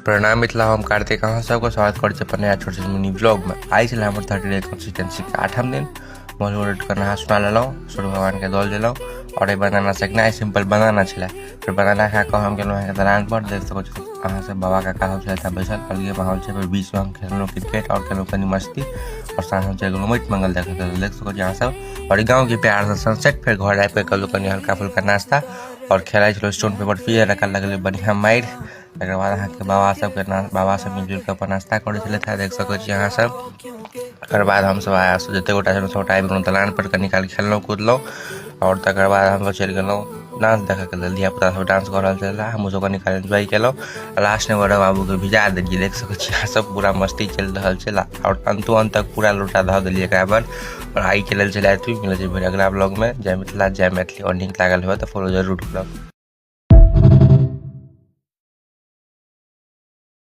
प्रणाम मिथिला, हम कार्तिक अहाँ सबको स्वागत कर अपन नया छोट मिनी ब्लॉग में। आई छे हमर 30 डे कंसिस्टेंसी के 8म दिन। मोल कर नहा सुना लेलहुँ, सूर्य भगवान के दल देलहुँ और ये बनाना सेकना सिंपल बनाना छे। फिर बनाना खा के हम गेलहुँ दलान पर। देख सको अहाँ सब बाबा का कहल छे बैसल अलगे माहौल छे। फिर बीच में हम खेललहुँ क्रिकेट और खेललहुँ कनी मस्ती और साँझ हम चल गेलहुँ माटि मंगल देखे। देख सको अहाँ सब और गाँव के प्यार से सनसेट। फिर घर आबि के कलहुँ कनी हल्का फुल्का नाश्ता और खेलाई छलो स्टोन पेपर पिए लगल बढ़िया मारि। तक बाद अहाँ के बाबा सब मिलजुल के अपन नाश्ता करे छले। देख सको अहाँ सब। तकर बाद हम सब आया जते गोटा छलहुँ सबटा आबि गेलहुँ दलान पर। कनी काल खेललहुँ कूदलहुँ और तकर बाद हम चलि गेलहुँ डांस देखे के लेल। धियापुता सब डांस कर रहल छले, हमहूँ सब कनी काल एंजॉय केलहुँ। लास्ट में बड़ बाबू के भिजा देलिए। देख सको अहाँ सब पूरा मस्ती चल रहा है और अंतो अंत तक पूरा लोटा धऽ देलिए एकरा पर। और आई के लेल चले मिले अगला ब्लॉग में। जय मिथिला जय मैथिली। और नीक लागल हो तो फॉलो जरूर करब।